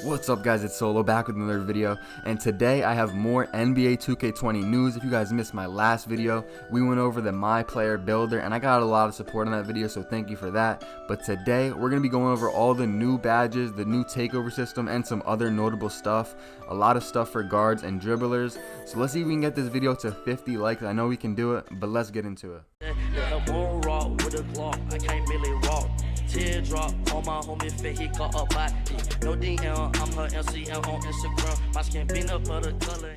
What's up guys, it's Solo back with another video, and today I have more NBA 2K20 news. If you guys missed my last video, we went over the Myplayer Builder and I got a lot of support on that video, so thank you for that. But today we're going to be going over all the new badges, the new takeover system, and some other notable stuff. A lot of stuff for guards and dribblers. So let's see if we can get this video to 50 likes. I know we can do it, but let's get into it. Teardrop on my homie fit, he got a body. No DM, I'm her MCM on Instagram. My skin peanut butter color.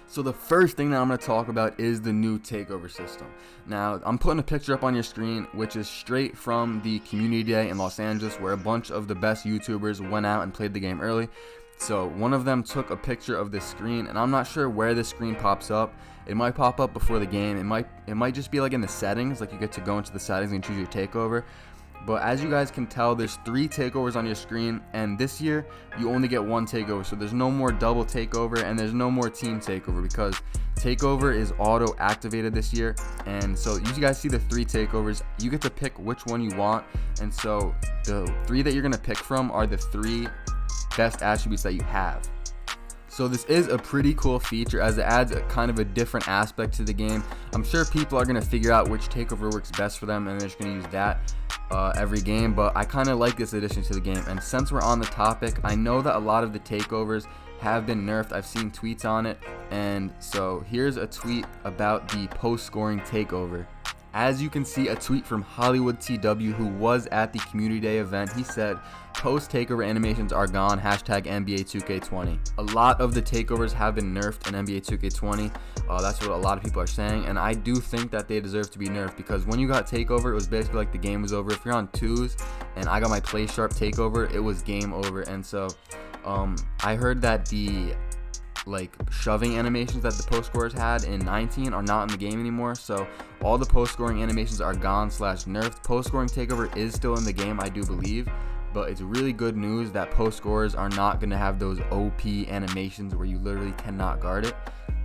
So the first thing that I'm going to talk about is the new takeover system. Now, I'm putting a picture up on your screen, which is straight from the community day in Los Angeles, where a bunch of the best YouTubers went out and played the game early. So one of them took a picture of this screen, and I'm not sure where this screen pops up. It might pop up before the game. It might just be like in the settings, like you get to go into the settings and choose your takeover. But as you guys can tell, there's 3 takeovers on your screen, and this year you only get 1 takeover. So there's no more double takeover and there's no more team takeover, because takeover is auto activated this year. And so you guys see the 3 takeovers, you get to pick which one you want. And so the 3 that you're gonna pick from are the 3 best attributes that you have. So this is a pretty cool feature, as it adds a kind of a different aspect to the game. I'm sure people are going to figure out which takeover works best for them, and they're just going to use that every game. But I kind of like this addition to the game. And since we're on the topic, I know that a lot of the takeovers have been nerfed. I've seen tweets on it. And so here's a tweet about the post-scoring takeover. As you can see, a tweet from Hollywood TW, who was at the community day event. He said, "Post takeover animations are gone, hashtag NBA 2K20. A lot of the takeovers have been nerfed in NBA 2K20. That's what a lot of people are saying, and I do think that they deserve to be nerfed, because when you got takeover, it was basically like the game was over. If you're on 2s and I got my play sharp takeover, it was game over. And so I heard that the shoving animations that the post scorers had in 19 are not in the game anymore. So all the post scoring animations are gone / nerfed. Post scoring takeover is still in the game, I do believe, but it's really good news that post scorers are not going to have those OP animations where you literally cannot guard it.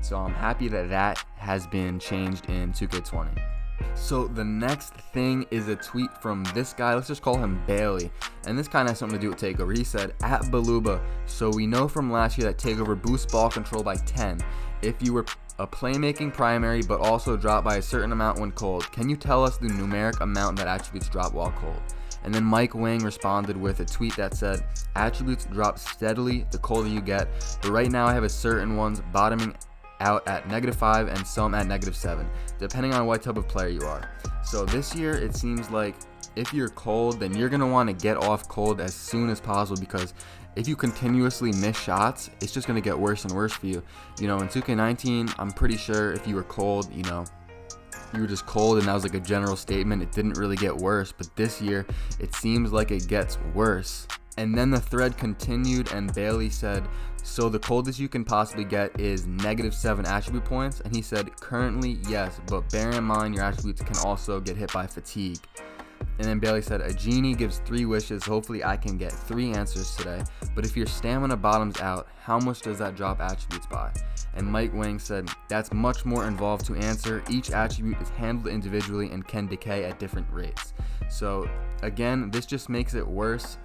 So I'm happy that that has been changed in 2K20. So the next thing is a tweet from this guy. Let's just call him Bailey, and this kind of has something to do with takeover. He said, "At Baluba, so we know from last year that takeover boosts ball control by 10 if you were a playmaking primary, but also drop by a certain amount when cold. Can you tell us the numeric amount that attributes drop while cold?" And then Mike Wang responded with a tweet that said, "Attributes drop steadily the colder you get, but right now I have a certain ones bottoming out at -5 and some at -7, depending on what type of player you are." So this year it seems like if you're cold, then you're going to want to get off cold as soon as possible, because if you continuously miss shots, it's just going to get worse and worse for you. You know, in 2K19, I'm pretty sure if you were cold, you know, you were just cold, and that was like a general statement. It didn't really get worse, but this year it seems like it gets worse. And then the thread continued, and Bailey said, "So the coldest you can possibly get is -7 attribute points." And he said, "Currently, yes, but bear in mind your attributes can also get hit by fatigue." And then Bailey said, "A genie gives 3 wishes. Hopefully I can get 3 answers today. But if your stamina bottoms out, how much does that drop attributes by?" And Mike Wang said, "That's much more involved to answer. Each attribute is handled individually and can decay at different rates." So again, this just makes it worse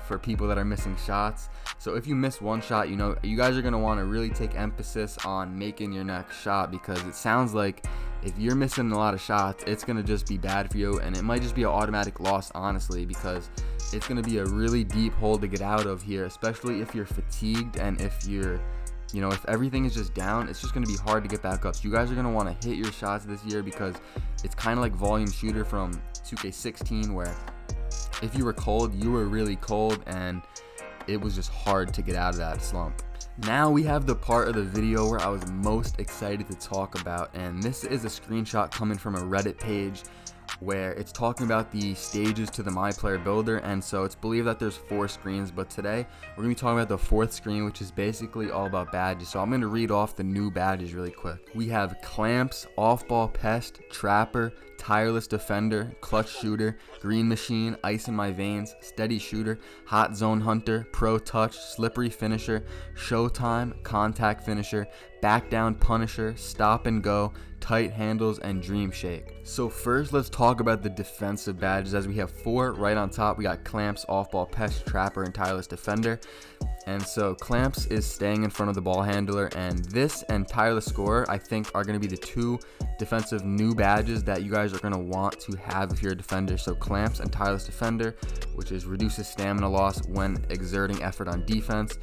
for people that are missing shots. So if you miss one shot, you know, you guys are going to want to really take emphasis on making your next shot, because it sounds like if you're missing a lot of shots, it's going to just be bad for you, and it might just be an automatic loss, honestly, because it's going to be a really deep hole to get out of here, especially if you're fatigued, and if you're, you know, if everything is just down, it's just going to be hard to get back up. So you guys are going to want to hit your shots this year, because it's kind of like volume shooter from 2K16, where if you were cold, you were really cold, and it was just hard to get out of that slump. Now we have the part of the video where I was most excited to talk about, and this is a screenshot coming from a Reddit page where it's talking about the stages to the Myplayer Builder. And so it's believed that there's 4 screens, but today we're going to be talking about the 4th screen, which is basically all about badges. So I'm going to read off the new badges really quick. We have Clamps, Off-Ball Pest, Trapper, Tireless Defender, Clutch Shooter, Green Machine, Ice in My Veins, Steady Shooter, Hot Zone Hunter, Pro Touch, Slippery Finisher, Showtime, Contact Finisher, Back Down Punisher, Stop and Go, Tight Handles, and Dream Shake. So first, let's talk about the defensive badges, as we have 4 right on top. We got Clamps, Off-Ball Pest, Trapper, and Tireless Defender. And so Clamps is staying in front of the ball handler, and this and Tireless Scorer I think are going to be the 2 defensive new badges that you guys are going to want to have if you're a defender. So Clamps and Tireless Defender, which is reduces stamina loss when exerting effort on defense.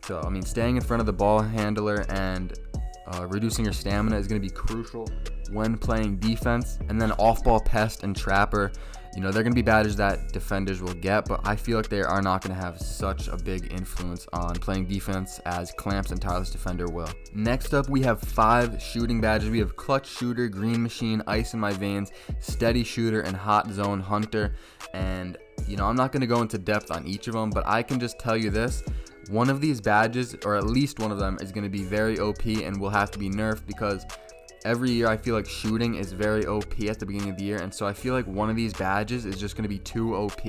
So I mean, staying in front of the ball handler and reducing your stamina is going to be crucial when playing defense. And then Off-Ball Pest and Trapper, you know, they're going to be badges that defenders will get, but I feel like they are not going to have such a big influence on playing defense as Clamps and Tireless Defender will. Next up, we have 5 shooting badges. We have Clutch Shooter, Green Machine, Ice in My Veins, Steady Shooter, and Hot Zone Hunter. And, you know, I'm not going to go into depth on each of them, but I can just tell you this. One of these badges, or at least one of them, is going to be very OP and will have to be nerfed, because every year I feel like shooting is very OP at the beginning of the year, and so I feel like one of these badges is just going to be too OP.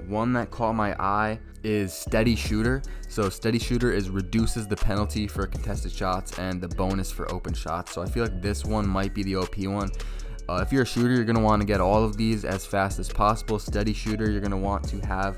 One that caught my eye is Steady Shooter. So Steady Shooter reduces the penalty for contested shots and the bonus for open shots. So I feel like this one might be the OP one. If you're a shooter, you're going to want to get all of these as fast as possible. Steady Shooter, you're going to want to have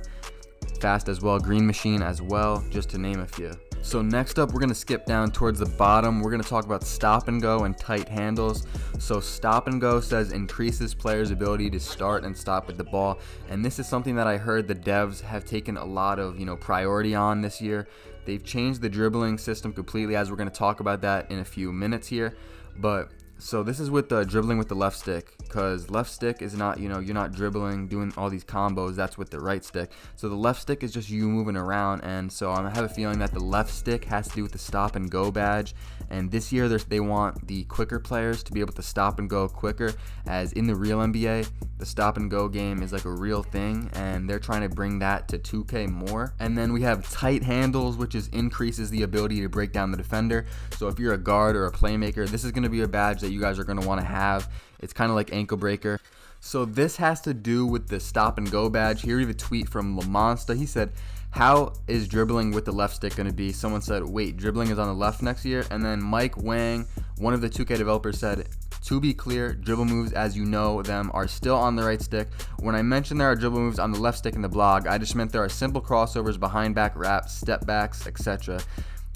fast as well. Green Machine as well, just to name a few. So next up, we're going to skip down towards the bottom. We're going to talk about Stop and Go and Tight Handles. So Stop and Go says increases players' ability to start and stop with the ball, and this is something that I heard the devs have taken a lot of, priority on this year. They've changed the dribbling system completely, as we're going to talk about that in a few minutes here. But so this is with the dribbling with the left stick, because left stick is not, you're not dribbling, doing all these combos. That's with the right stick. So the left stick is just you moving around, and so I have a feeling that the left stick has to do with the Stop and Go badge. And this year they want the quicker players to be able to stop and go quicker, as in the real NBA, the stop and go game is like a real thing, and they're trying to bring that to 2K more. And then we have Tight Handles, which increases the ability to break down the defender. So if you're a guard or a playmaker, this is going to be a badge that you guys are going to want to have. It's kind of like Anklebreaker. So this has to do with the Stop and Go badge. Here we have a tweet from LaMonsta. He said, "How is dribbling with the left stick going to be?" Someone said, "Wait, dribbling is on the left next year?" And then Mike Wang, one of the 2K developers, said, "To be clear, dribble moves as you know them are still on the right stick. When I mentioned there are dribble moves on the left stick in the blog, I just meant there are simple crossovers, behind back wraps, step backs, etc.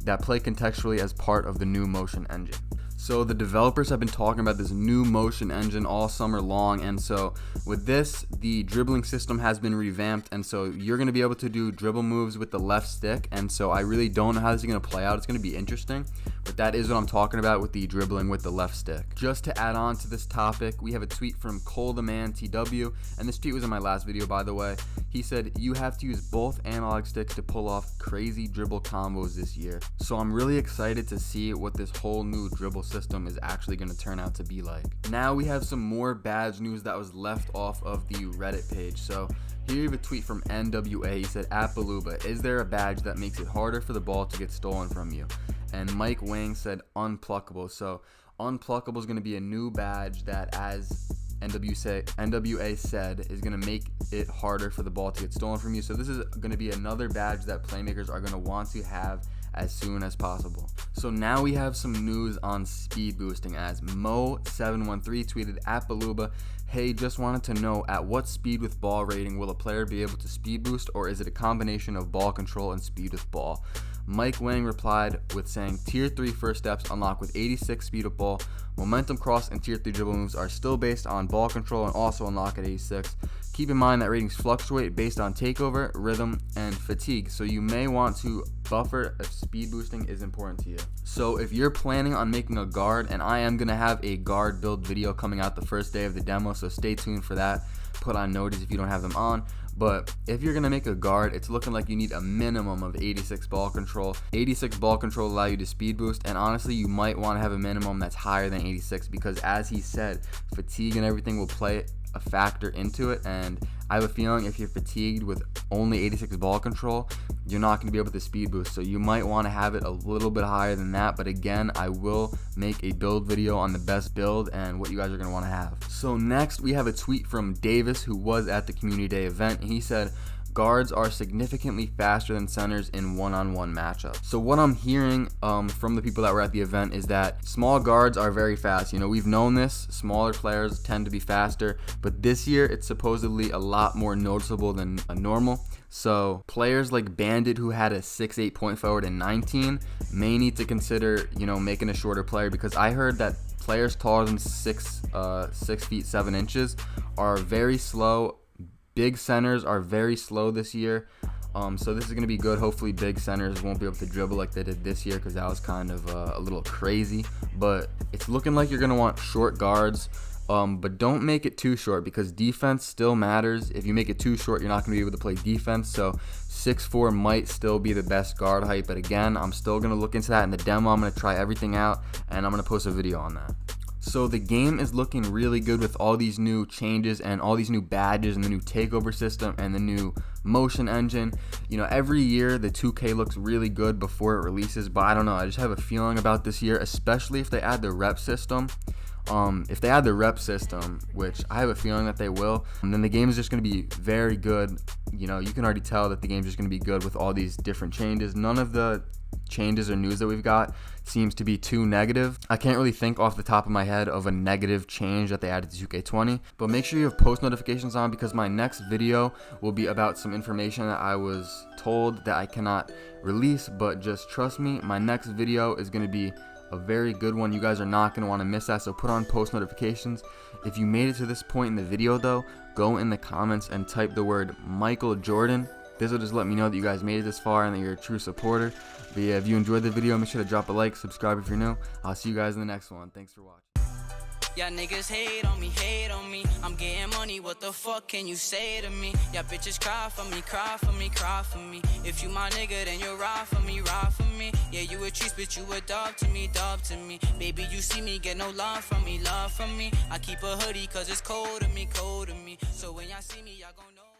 that play contextually as part of the new motion engine." So the developers have been talking about this new motion engine all summer long, and so with this, the dribbling system has been revamped, and so you're going to be able to do dribble moves with the left stick. And so I really don't know how this is going to play out. It's going to be interesting, but that is what I'm talking about with the dribbling with the left stick. Just to add on to this topic, we have a tweet from Cole the Man TW, and this tweet was in my last video, by the way. He said, "You have to use both analog sticks to pull off crazy dribble combos this year." So I'm really excited to see what this whole new dribble system is actually going to turn out to be like. Now we have some more badge news that was left off of the Reddit page. So here you have a tweet from NWA. He said, "At Baluba, is there a badge that makes it harder for the ball to get stolen from you?" And Mike Wang said, "Unpluckable." So Unpluckable is going to be a new badge that, as NWA said, is going to make it harder for the ball to get stolen from you. So this is going to be another badge that playmakers are going to want to have as soon as possible. So now we have some news on speed boosting, as Mo713 tweeted, "At Baluba, hey, just wanted to know, at what speed with ball rating will a player be able to speed boost, or is it a combination of ball control and speed with ball?" Mike Wang replied with saying, "Tier 3 first steps unlock with 86 speed with ball. Momentum cross and tier 3 dribble moves are still based on ball control and also unlock at 86. Keep in mind that ratings fluctuate based on takeover, rhythm, and fatigue, so you may want to buffer if speed boosting is important to you." So if you're planning on making a guard, and I am going to have a guard build video coming out the first day of the demo, so stay tuned for that. Put on notice if you don't have them on. But if you're going to make a guard, it's looking like you need a minimum of 86 ball control. 86 ball control will allow you to speed boost, and honestly, you might want to have a minimum that's higher than 86, because as he said, fatigue and everything will play a factor into it, and I have a feeling if you're fatigued with only 86 ball control, you're not going to be able to speed boost. So you might want to have it a little bit higher than that, but again, I will make a build video on the best build and what you guys are going to want to have. So next we have a tweet from Davis, who was at the community day event. He said, guards are significantly faster than centers in one-on-one matchups. So what I'm hearing from the people that were at the event is that small guards are very fast. You know, we've known this. Smaller players tend to be faster, but this year it's supposedly a lot more noticeable than a normal. So players like Bandit, who had a 6'8" point forward in 19, may need to consider, you know, making a shorter player, because I heard that players taller than 6 feet 7 inches are very slow. Big centers are very slow this year. So this is going to be good. Hopefully big centers won't be able to dribble like they did this year, because that was kind of a little crazy. But it's looking like you're going to want short guards. But don't make it too short, because defense still matters. If you make it too short, you're not going to be able to play defense. So 6'4" might still be the best guard height. But again, I'm still going to look into that in the demo. I'm going to try everything out, and I'm going to post a video on that. So the game is looking really good with all these new changes and all these new badges and the new takeover system and the new motion engine. You know, every year the 2K looks really good before it releases, but I don't know. I just have a feeling about this year, especially if they add the rep system. If they add the rep system, which I have a feeling that they will, and then the game is just going to be very good. You know, you can already tell that the game is just going to be good with all these different changes. None of the changes or news that we've got seems to be too negative. I can't really think off the top of my head of a negative change that they added to 2K20, but make sure you have post notifications on, because my next video will be about some information that I was told that I cannot release. But just trust me, my next video is going to be a very good one. You guys are not going to want to miss that, so put on post notifications. If you made it to this point in the video though, go in the comments and type the word Michael Jordan. This will just let me know that you guys made it this far and that you're a true supporter. But yeah, if you enjoyed the video, make sure to drop a like, subscribe if you're new. I'll see you guys in the next one. Thanks for watching. Y'all niggas hate on me, hate on me. I'm getting money, what the fuck can you say to me? Y'all bitches cry for me, cry for me, cry for me. If you my nigga, then you ride for me, ride for me. Yeah, you a cheese, bitch, you a dog to me, dog to me. Baby, you see me, get no love from me, love from me. I keep a hoodie, cause it's cold to me, cold to me. So when y'all see me, y'all gon' know.